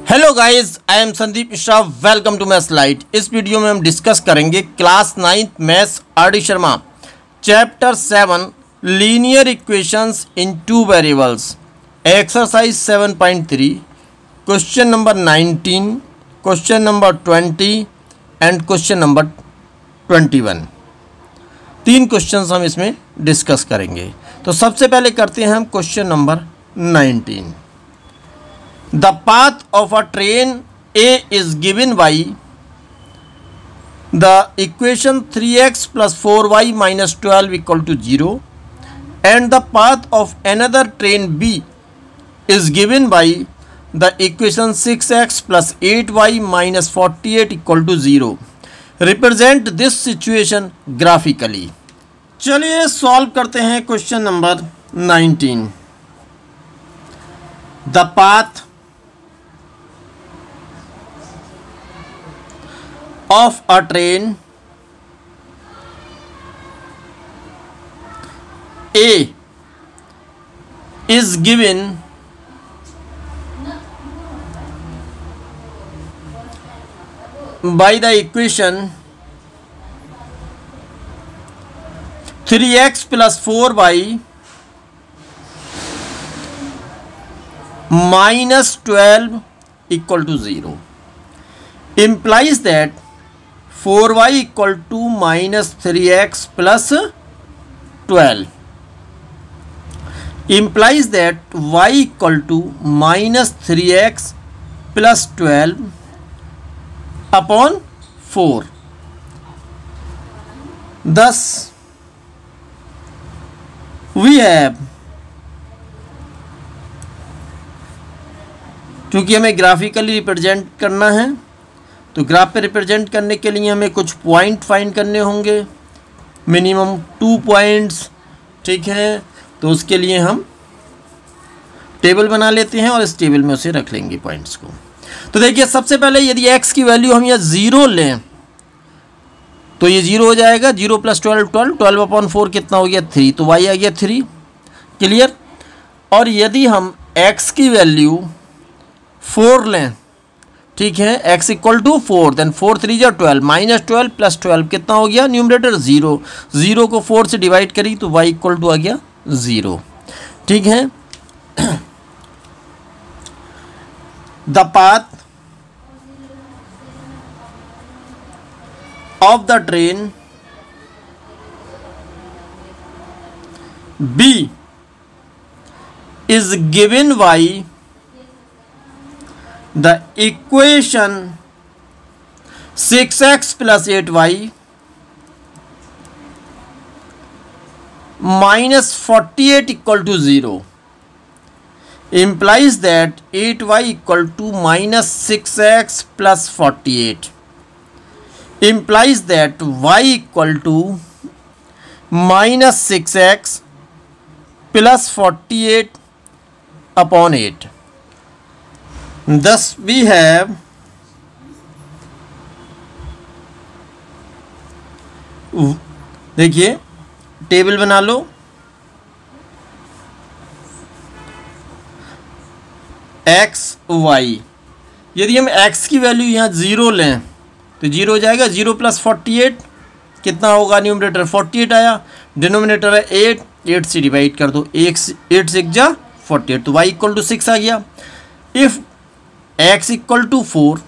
Hello guys, I am Sandeep Mishra. Welcome to maths light. इस video में हम डिस्कस करेंगे class 9th maths R D. Sharma chapter 7 linear equations in two variables exercise 7.3 question number 19, question number 20 and question number 21। 3 questions हम इसमें discuss करेंगे। तो सबसे पहले करते हैं हम question number 19। The path of a train A is given by the equation 3x plus 4y minus 12 equal to 0 and the path of another train B is given by the equation 6x plus 8y minus 48 equal to 0. Represent this situation graphically. चलिए solve करते हैं question number 19। The path of a train A is given by the equation 3x plus 4y minus 12 equal to 0 implies that 4y equal to minus 3x plus 12 implies that y equal to minus 3x plus 12 upon 4. Thus we have, चूँकि हमें graphically represent करना है तो graph पे represent करने के लिए हमें कुछ पॉइंट फाइंड करने होंगे, मिनिमम 2 पॉइंट्स। ठीक है, तो उसके लिए हम टेबल बना लेते हैं और इस टेबल में उसे रख लेंगे पॉइंट्स को। तो देखिए, सबसे पहले यदि x की वैल्यू हम यहाँ 0 लें तो ये 0 हो जाएगा। 0 प्लस 12 अपॉन 4 कितना हो गया 3, तो y आ गया 3। क्लियर। और यदि हम x की वैल्यू 4 लें, ठीक है, x इक्वल टू 4, देन 4 3 जा 12 माइनस 12 प्लस 12 कितना हो गया, न्यूमरेटर 0। 0 को 4 से डिवाइड करी तो y इक्वल टू आ गया 0। ठीक है। The path of the train B is given by the equation 6x plus 8y minus 48 equal to 0 implies that 8y equal to minus 6x plus 48 implies that y equal to minus 6x plus 48 upon 8. Thus we have देखिए table बना लो। x y, यदि हम x की value यहाँ 0 लें तो 0 हो जाएगा। 0 प्लस 48 कितना होगा, न्यूमरेटर 48 आया, डिनोमिनेटर है 8, 8 से डिवाइड कर दो, 8 6 जा 48, तो y इक्वल टू 6 आ गया। इफ़ x इक्वल टू 4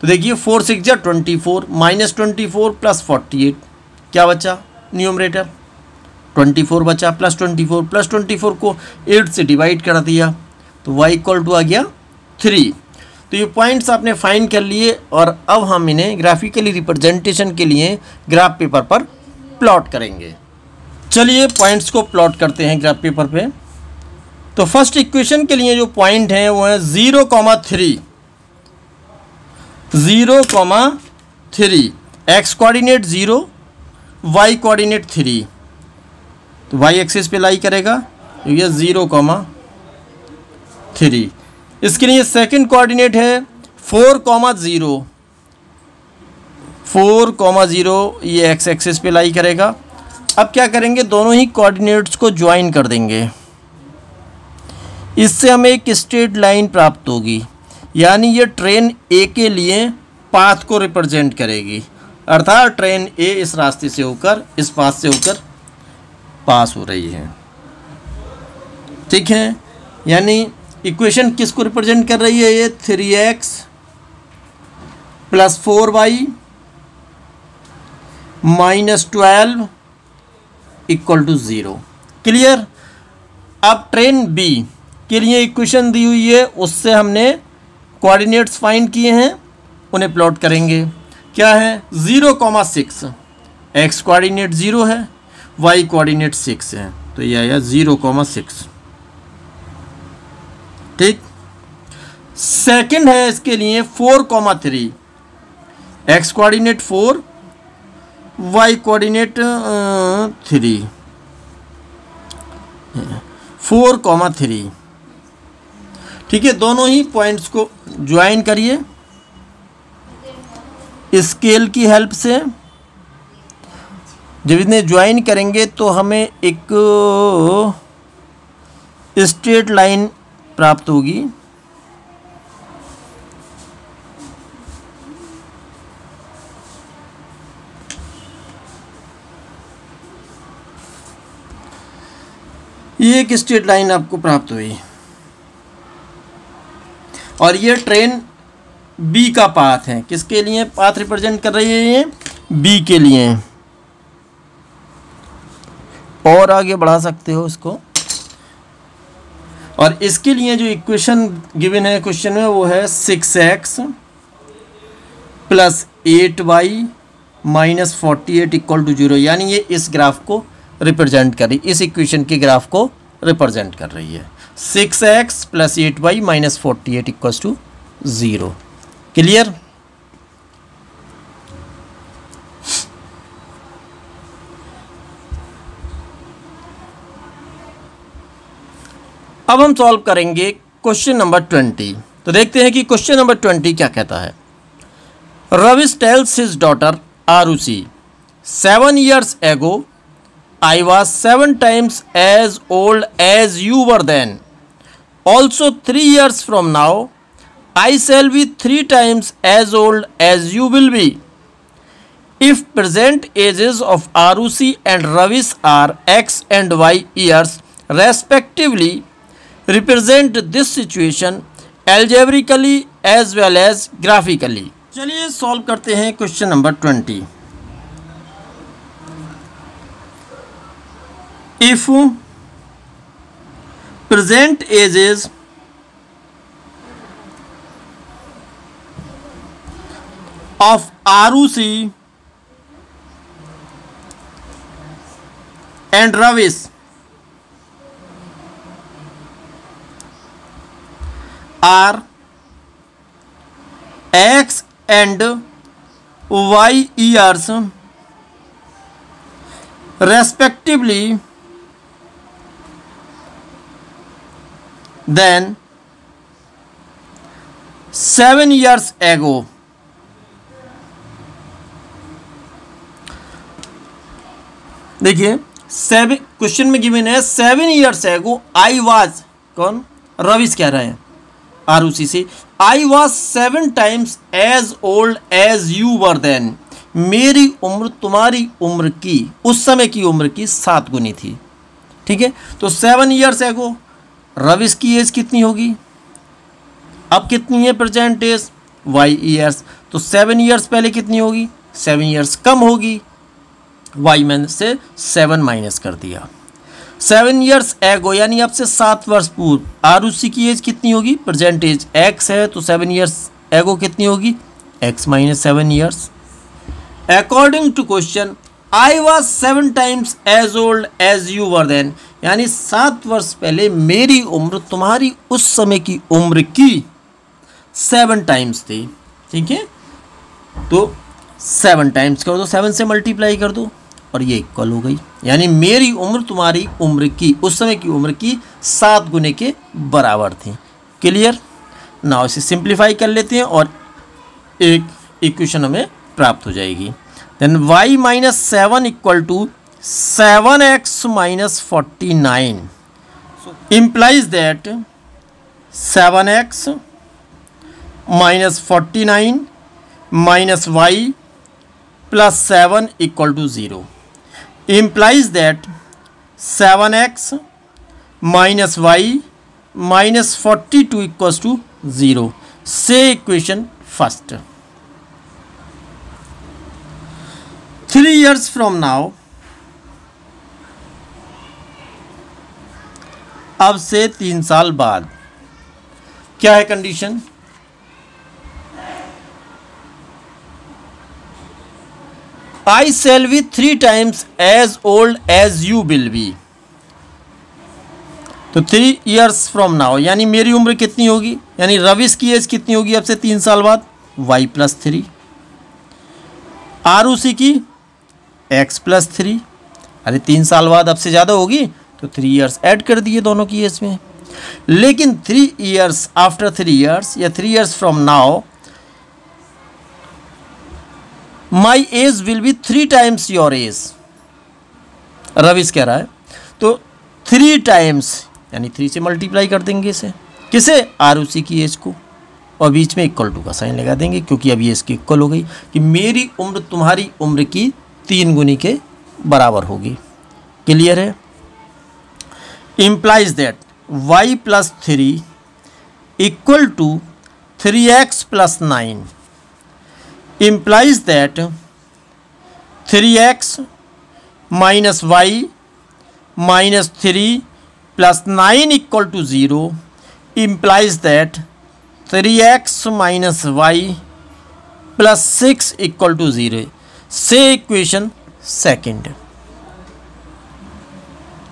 तो देखिए 4 6 जा 24 माइनस 24 प्लस 48 क्या बचा, न्यूमरेटर 24 बचा, प्लस 24 को 8 से डिवाइड कर दिया तो y इक्वल टू आ गया 3। तो ये पॉइंट्स आपने फाइंड कर लिए और अब हम इन्हें ग्राफिकली रिप्रेजेंटेशन के लिए ग्राफ पेपर पर प्लॉट करेंगे। चलिए पॉइंट्स को प्लॉट करते हैं ग्राफ पेपर पे। तो फर्स्ट इक्वेशन के लिए जो पॉइंट है वो है 0,3, 0,3, x कोऑर्डिनेट 0, y कोऑर्डिनेट 3, तो y एक्सिस पे लाई करेगा तो ये 0,3। इसके लिए सेकंड कोऑर्डिनेट है 4,0, 4,0, ये x एक्सिस पे लाई करेगा। अब क्या करेंगे, दोनों ही कोऑर्डिनेट्स को ज्वाइन कर देंगे, इससे हमें एक स्ट्रेट लाइन प्राप्त होगी। यानी ये ट्रेन ए के लिए पाथ को रिप्रेजेंट करेगी, अर्थात ट्रेन ए इस रास्ते से होकर, इस पाथ से होकर पास हो रही है। ठीक है, यानी इक्वेशन किसको रिप्रेजेंट कर रही है? ये 3x + 4y - 12 = 0। क्लियर? अब ट्रेन बी के लिए इक्वेशन दी हुई है, उससे हमने कोऑर्डिनेट्स फाइंड किए हैं, उन्हें प्लॉट करेंगे। क्या है? 0,6, x कोऑर्डिनेट 0 है, y कोऑर्डिनेट 6 है, तो ये आया 0,6। ठीक। सेकंड है इसके लिए 4,3, x कोऑर्डिनेट 4, y कोऑर्डिनेट 3, 4,3। ठीक है, दोनों ही पॉइंट्स को ज्वाइन करिए स्केल की हेल्प से। जब इन्हें ज्वाइन करेंगे तो हमें एक स्ट्रेट लाइन प्राप्त होगी। ये एक स्ट्रेट लाइन आपको प्राप्त हुई और ये ट्रेन बी का पाथ है। किसके लिए पाथ रिप्रेजेंट कर रही है? ये बी के लिए। और आगे बढ़ा सकते हो इसको। और इसके लिए जो इक्वेशन गिवन है क्वेश्चन में वो है 6x + 8y - 48 = 0। यानी ये इस ग्राफ को रिप्रेजेंट कर रही, इस इक्वेशन के ग्राफ को रिप्रेजेंट कर रही है। 6x + 8y - 48 = 0। क्लियर? अब हम सॉल्व करेंगे क्वेश्चन नंबर 20। तो देखते हैं कि क्वेश्चन नंबर 20 क्या कहता है। Ravish tells his daughter Aarushi 7 years ago I was 7 times as old as you were then. Also 3 years from now I shall be 3 times as old as you will be. If present ages of Arushi and Ravish are x and y years respectively, represent this situation algebraically as well as graphically. चलिए solve करते हैं question number 20। If present ages of Arushi and Ravish are x and y years respectively, then 7 years ago देखिए 7 question में given है 7 years ago I was, कौन? रविश कह रहे हैं आरुषि से, I was 7 times as old as you were then. मेरी उम्र तुम्हारी उम्र की, उस समय की उम्र की 7 गुनी थी। ठीक है, तो 7 years ago रविश की एज कितनी होगी? अब कितनी है प्रेजेंट एज? y years. तो 7 years पहले कितनी होगी? 7 years कम होगी, y मैंने से 7 माइनस कर दिया। 7 years एगो यानी अब से 7 वर्ष पूर्व आरुषि की एज कितनी होगी? प्रेजेंट एज x है, तो 7 years एगो कितनी होगी? x - 7 years। According to question I was 7 times as old as you were then, यानी 7 वर्ष पहले मेरी उम्र तुम्हारी उस समय की उम्र की 7 times थी। ठीक है, तो 7 times कर दो, 7 से मल्टीप्लाई कर दो और ये इक्वल हो गई। यानी मेरी उम्र तुम्हारी उम्र की, उस समय की उम्र की 7 गुने के बराबर थी। क्लियर? नाउ इसे सिंप्लीफाई कर लेते हैं और एक इक्वेशन हमें प्राप्त हो जाएगी। Then y - 7 = 7x - 49 implies that 7x minus 49 minus Y plus 7 equal to 0 implies that 7x minus y minus 42 equals to 0. Say equation first. 3 years from now, अब से 3 साल बाद क्या है condition? I shall be 3 times as old as you will be. तो 3 years from now यानी मेरी उम्र कितनी होगी, यानी रविश की एज कितनी होगी अब से 3 साल बाद? y प्लस 3, आरुषि की x प्लस 3। अरे 3 साल बाद अब से ज़्यादा होगी तो 3 years ऐड कर दिए दोनों की एज में। लेकिन 3 years आफ्टर 3 years या 3 years from now my age will be 3 times your age, Ravish कह रहा है। तो 3 times यानी 3 से मल्टीप्लाई कर देंगे इसे, किसे? आरुषि की एज को, और बीच में इक्वल टू का साइन लगा देंगे क्योंकि अभी इसकी इक्वल हो गई कि मेरी उम्र तुम्हारी उम्र की 3 गुनी के बराबर होगी। क्लियर है? implies that y plus 3 equal to 3x plus 9 implies that 3x minus y minus 3 plus 9 equal to 0 implies that 3x minus y plus 6 equal to 0. Say equation second.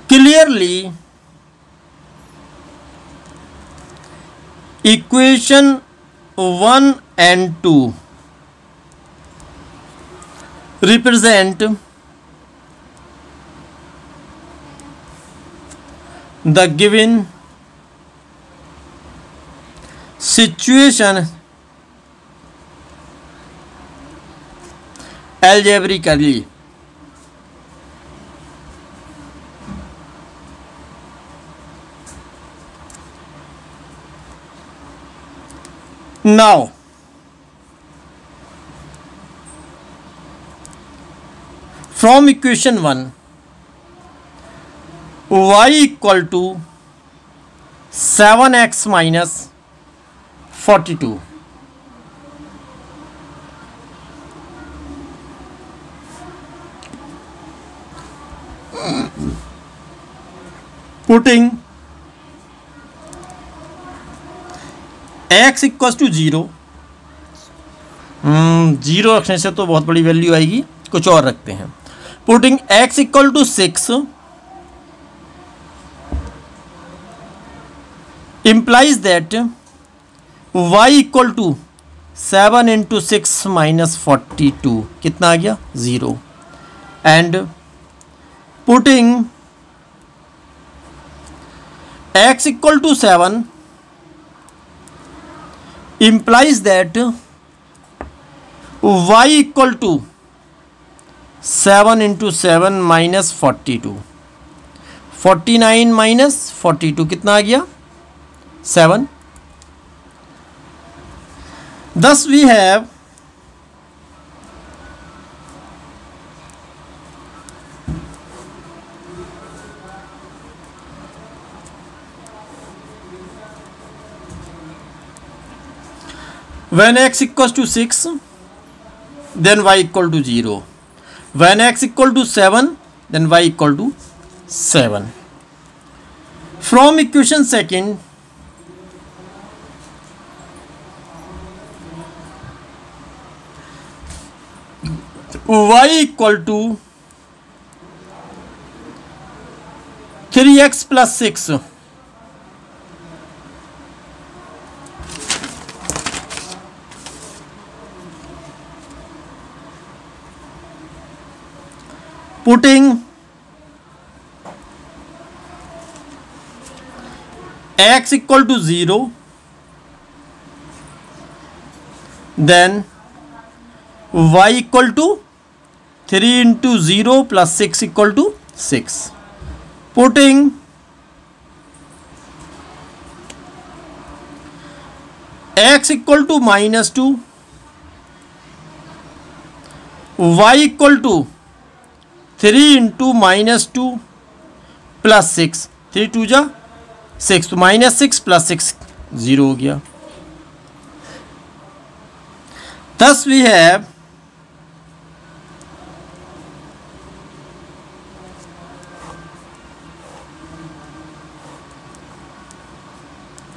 Clearly equation 1 and 2 represent the given situation algebraically. Now from equation 1 y equal to 7x minus 42 putting x equals to 0, 0 रखने से तो बहुत बड़ी value आएगी, कुछ और रखते हैं। Putting x equal to 6 implies that y equal to 7 into 6 minus 42 कितना आ गया? 0। And putting x equal to 7 implies that y equal to 7 into 7 minus 42, 49 minus 42 कितना आ गया? 7। Thus we have when x equals to 6 then y equal to 0, when x equal to 7 then y equal to 7. From equation second y equal to 3x plus 6 putting x equal to 0 then y equal to 3 into 0 plus 6 equal to 6. Putting x equal to -2, y equal to 3 इंटू -2 plus 6, 3 2 जा 6, तो -6 plus 6 0 हो गया। Thus we have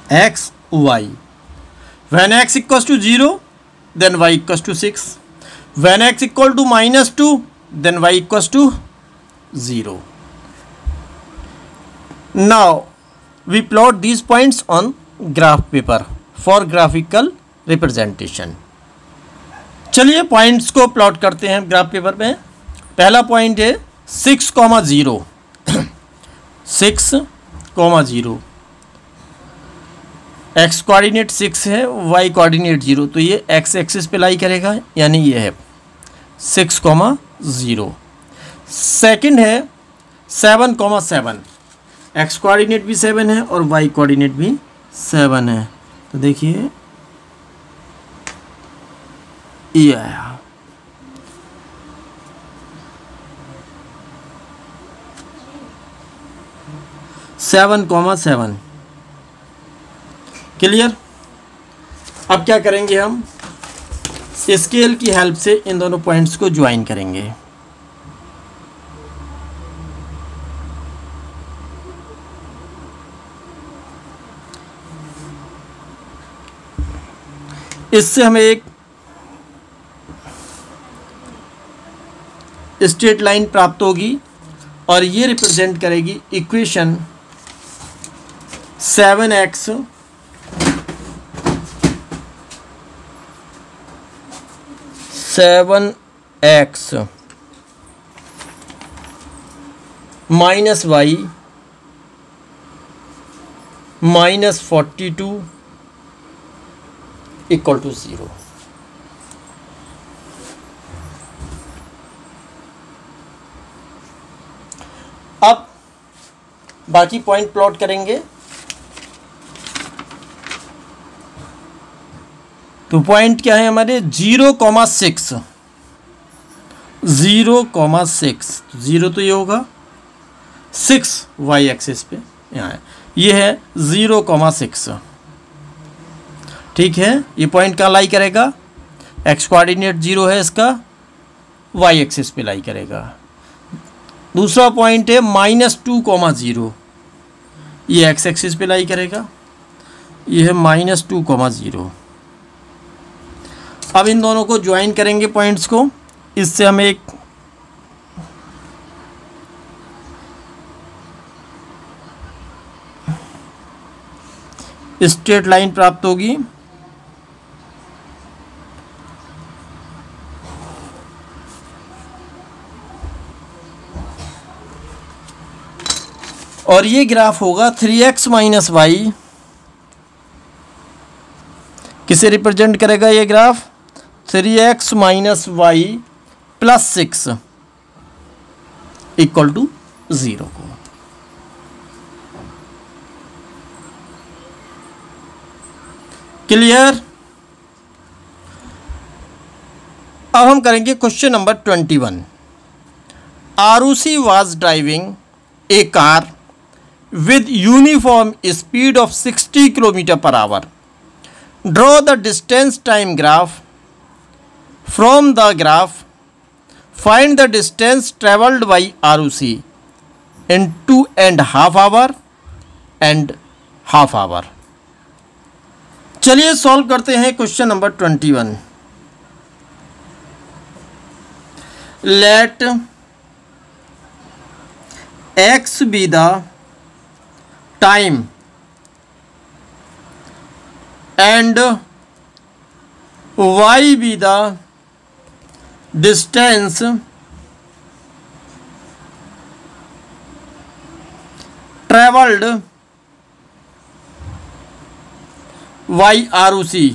x y. When x equals to 0, then y equals to 6. When x equal to -2, then y equals to 0. Now we plot these points on graph paper for graphical representation. चलिए points को plot करते हैं graph paper में। पहला point है 6,0 6,0, x coordinate 6 है, y coordinate 0, तो ये x एक्सिस पे लाई करेगा, यानी ये है 6,0। सेकंड है 7,7, x कोऑर्डिनेट भी 7 है और y कोऑर्डिनेट भी 7 है, तो देखिए ये आया। Seven comma 7 clear. अब क्या करेंगे, हम स्केल की हेल्प से इन दोनों पॉइंट्स को ज्वाइन करेंगे। इससे हमें एक स्ट्रेट लाइन प्राप्त होगी और ये रिप्रेजेंट करेगी equation 7x minus y -42 equal to 0। अब बाकी पॉइंट प्लॉट करेंगे। तो पॉइंट क्या है हमारे 0,6, 0,6, 0 तो ये होगा 6 वाई एक्सिस पे यहाँ है, ये है 0,6। ठीक है, ये पॉइंट कहाँ लाई करेगा, एक्स कोऑर्डिनेट 0 है इसका, वाई एक्सिस पे लाई करेगा। दूसरा पॉइंट है -2,0, ये एक्स एक्सिस पे लाई करेगा, ये है -2,0। अब इन दोनों को ज्वाइन करेंगे पॉइंट्स को, इससे हमें एक स्ट्रेट लाइन प्राप्त होगी। और ये ग्राफ होगा 3x माइनस वाई, किसे रिप्रेजेंट करेगा ये graph, 3x minus Y plus 6 equal to 0 को। क्लियर। अब हम करेंगे question number 21। Arushi was driving a car with uniform speed of 60 km/h. Draw the distance time graph. From the graph, find the distance traveled by Arushi in 2.5 hours and half hour. चलिए solve करते हैं question number 21। Let x be the time and y be the distance traveled by Arushi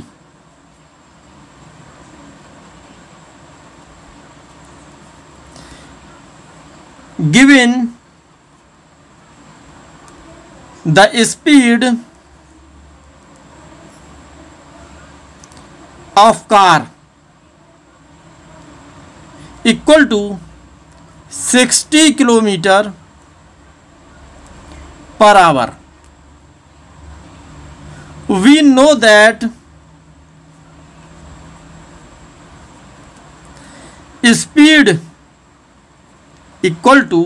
given the speed of car equal to 60 kilometre per hour, we know that speed equal to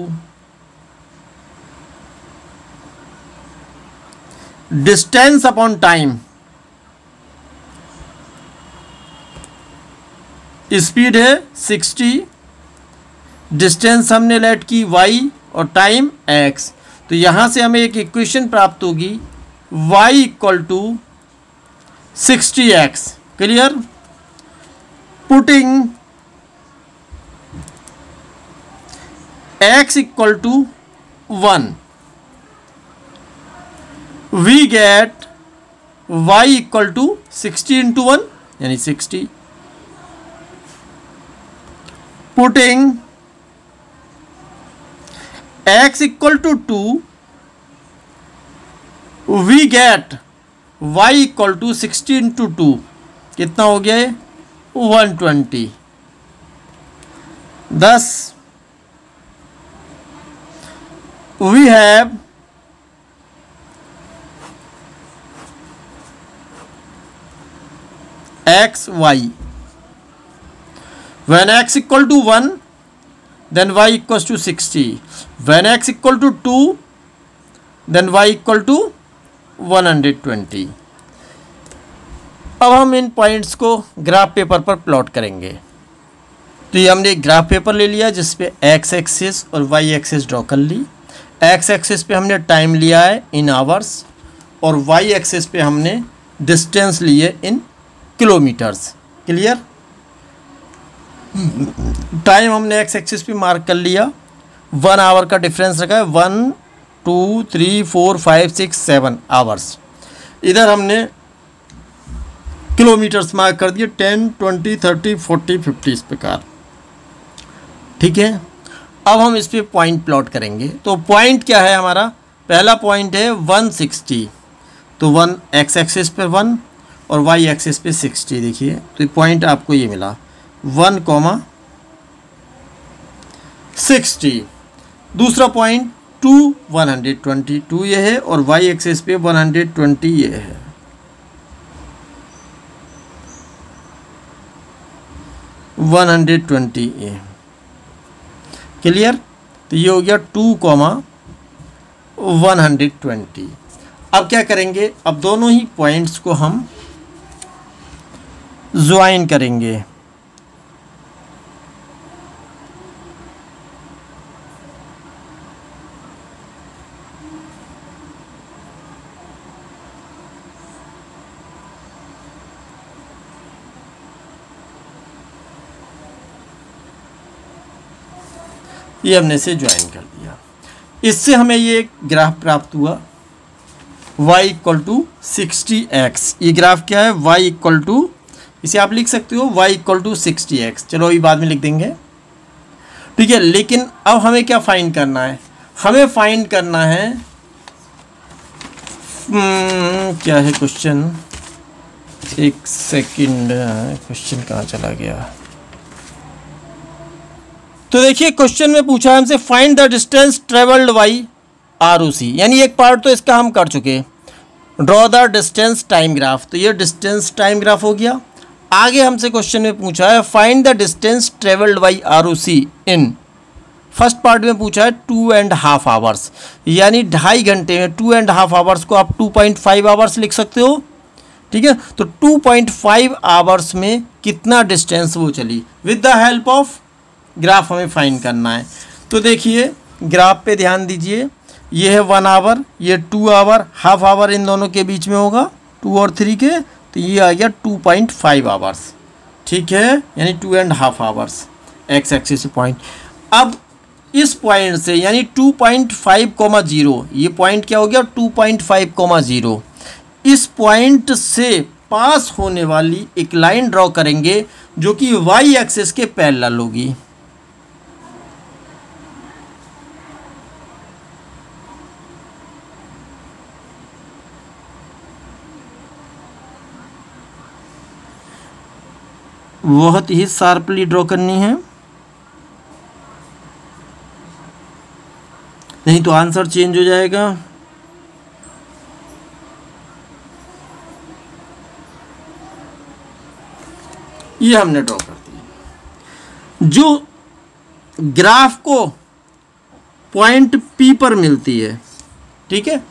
distance upon time। Speed है 60, distance हमने late की y और time x, तो यहां से हमें एक equation प्राप्त होगी y equal to 60x। Clear? Putting x equal to 1 we get y equal to 60 into 1 यानी 60। Putting x equal to 2 we get y equal to 60 into 2 कितना हो गया है 120। thus we have x y, when x equal to 1 then y equals to 60, when x equal to 2 then y equal to 120। अब हम इन points को graph paper पर plot करेंगे। तो ये हमने एक ग्राफ पेपर ले लिया जिसपे x एक्सिस और y एक्सिस ड्रॉ कर ली। x एक्सिस पे हमने टाइम लिया है इन आवर्स और y एक्सिस पे हमने डिस्टेंस लिए इन किलोमीटर्स। क्लियर? टाइम हमने x एक्सिस पे मार्क कर लिया, 1 आवर का डिफरेंस रखा है, 1 2 3 4 5 6 7 आवर्स। इधर हमने किलोमीटर्स मार्क कर दिए 10 20 30 40 50 इस प्रकार। ठीक है, अब हम इस पे पॉइंट प्लॉट करेंगे। तो पॉइंट क्या है हमारा? पहला पॉइंट है 160, तो 1 x एक्सिस पे 1 और y एक्सिस पे 60। देखिए तो पॉइंट आपको ये मिला 1,60। दूसरा पॉइंट 2 122 ये है और y एक्सिस पे 120 ये है। क्लियर? तो ये हो गया 2,120। अब क्या करेंगे? अब दोनों ही पॉइंट्स को हम ज्वाइन करेंगे। ये हमने से ज्वाइन कर दिया। इससे हमें ये ग्राफ प्राप्त हुआ y इक्वल टू 60x। ये ग्राफ क्या है? y इक्वल टू, इसे आप लिख सकते हो y इक्वल टू 60x। चलो अभी बाद में लिख देंगे। ठीक है, लेकिन अब हमें क्या फाइंड करना है? हमें फाइंड करना है क्या है क्वेश्चन? एक सेकंड, क्वेश्चन कहाँ चला गया? तो देखिए क्वेश्चन में पूछा है हमसे find the distance travelled by ROC, यानी एक पार्ट तो इसका हम कर चुके। Draw the distance time graph, तो ये डिस्टेंस टाइम ग्राफ हो गया। आगे हमसे क्वेश्चन में पूछा है find the distance travelled by ROC in, first part में पूछा है 2.5 आवर्स, यानी 2.5 घंटे में 2.5 आवर्स को आप 2.5 आवर्स लिख सकते हो। ठीक है, तो 2.5 आवर्स में कितना डिस्टेंस वो चली, with the help of graph हमें फाइंड करना है। तो देखिए ग्राफ पे ध्यान दीजिए, ये है 1 आवर, ये 2 आवर, हाफ आवर इन दोनों के बीच में होगा 2 और 3 के, तो ये आ गया 2.5 आवर्स। ठीक है, यानी 2.5 आवर्स एक्स एक्सिस पॉइंट। अब इस पॉइंट से यानी 2.5,0, ये पॉइंट क्या हो गया 2.5,0, इस पॉइंट से पास होने वाली एक लाइन ड्रॉ करेंगे जो कि y एक्सिस के पैरेलल होगी। बहुत ही शार्पली ड्रॉ करनी है, नहीं तो आंसर चेंज हो जाएगा। ये हमने ड्रॉ कर दिया। जो ग्राफ को पॉइंट पी पर मिलती है, ठीक है,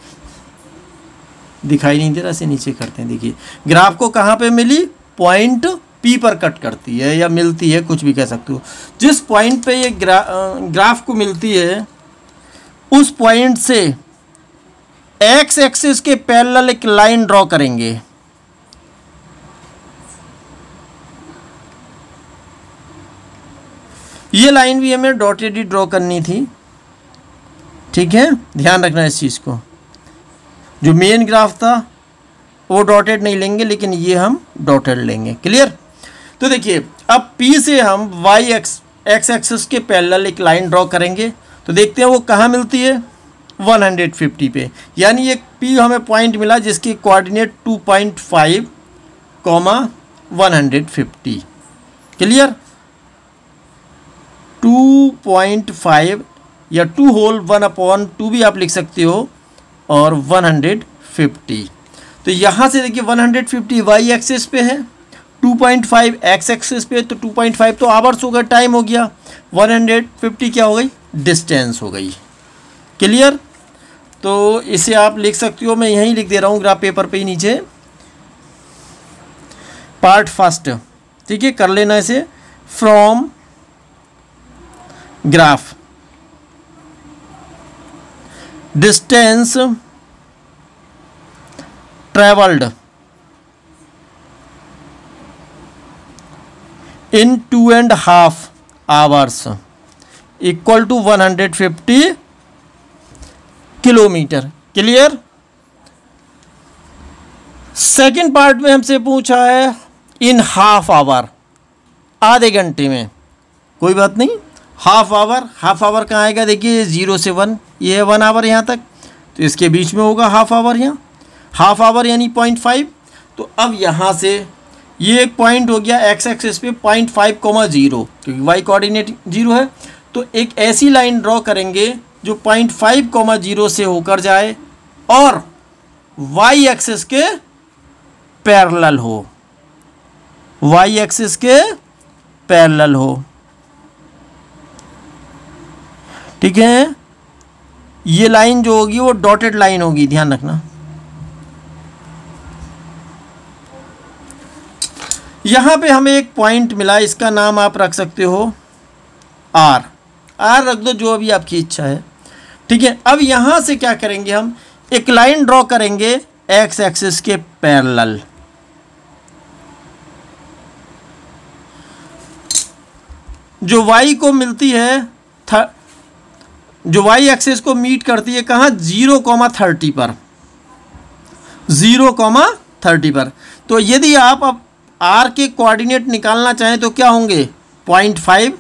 दिखाई नहीं दे रहा, से नीचे करते हैं। देखिए ग्राफ को कहाँ पे मिली, पॉइंट पी पर कट करती है या मिलती है, कुछ भी कह सकते हो। जिस पॉइंट पे ये ग्राफ को मिलती है उस पॉइंट से एक्स एक्सिस के पैरेलल एक लाइन ड्रॉ करेंगे। ये लाइन भी हमें डॉटेड ही ड्रॉ करनी थी, ठीक है, ध्यान रखना इस चीज़ को। जो मेन ग्राफ था वो डॉटेड नहीं लेंगे, लेकिन ये हम डॉटेड लेंगे। क्लियर? तो देखिए अब P से हम वाई एक्स एक्सिस के पैरेलल एक लाइन ड्रॉ करेंगे। तो देखते हैं वो कहाँ मिलती है, 150 पे। यानी एक P हमें पॉइंट मिला जिसकी कोऑर्डिनेट 2.5, 150। क्लियर? 2.5 या 2 होल 1/2 भी आप लिख सकते हो, और 150। तो यहाँ से देखिए 150 वाई एक्सिस पे है, 2.5 एक्स एक्सिस पे, तो 2.5 तो आवर्स हो गया, टाइम हो गया, 150 क्या हो गई, डिस्टेंस हो गई। क्लियर? तो इसे आप लिख सकते हो, मैं यहीं लिख दे रहा हूँ ग्राफ पेपर पे ही नीचे, पार्ट फर्स्ट, ठीक है, कर लेना इसे। From graph distance travelled in 2.5 hours equal to 150 kilometre. Clear? Second part में हमसे पूछा है इन हाफ आवर, आधे घंटे में। कोई बात नहीं, हाफ आवर कहाँ आएगा, देखिए 0 से 1, ये है 1 आवर यहाँ तक, तो इसके बीच में होगा हाफ आवर। यहाँ हाफ आवर यानी 0.5। तो अब यहाँ से ये एक पॉइंट हो गया एक्स एक्सिस पे 0.5, क्योंकि वाई कोऑर्डिनेट 0 है। तो एक ऐसी लाइन ड्रॉ करेंगे जो 0.5, से होकर जाए और वाई एक्सिस के पैरेलल हो, वाई एक्सिस के पैरेलल हो, ठीक है। ये लाइन जो होगी वो डॉटेड लाइन होगी, ध्यान रखना। यहाँ पे हमें एक पॉइंट मिला, इसका नाम आप रख सकते हो आर रख दो, जो अभी आपकी इच्छा है, ठीक है। अब यहाँ से क्या करेंगे, हम एक लाइन ड्रॉ करेंगे एक्स एक्सिस के पैरेलल। जो वाई को मिलती है, जो वाई एक्सिस को मीट करती है कहाँ, 0,30 पर, 0,30 पर। तो यदि आप अब आर के कोऑर्डिनेट निकालना चाहें तो क्या होंगे, 0.5,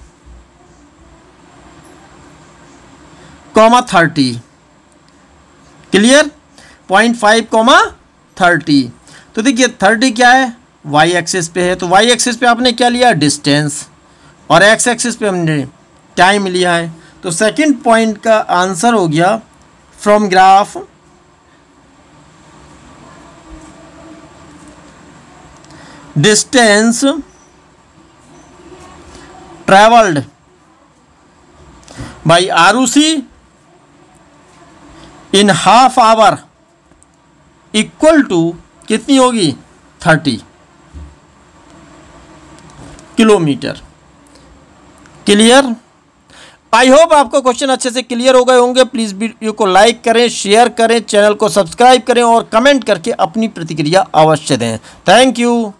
30। क्लियर? 0.5, 30। तो देखिए 30 क्या है, वाई एक्सिस पे है, तो वाई एक्सिस पे आपने क्या लिया, डिस्टेंस, और एक्स एक्सिस पे हमने टाइम लिया है। तो सेकंड पॉइंट का आंसर हो गया from graph distance travelled by Arushi in half hour equal to कितनी होगी, 30 किलोमीटर। क्लियर? आई होप आपको क्वेश्चन अच्छे से क्लियर हो गए होंगे। प्लीज़ वीडियो को लाइक करें, शेयर करें, चैनल को सब्सक्राइब करें और कमेंट करके अपनी प्रतिक्रिया अवश्य दें। Thank you.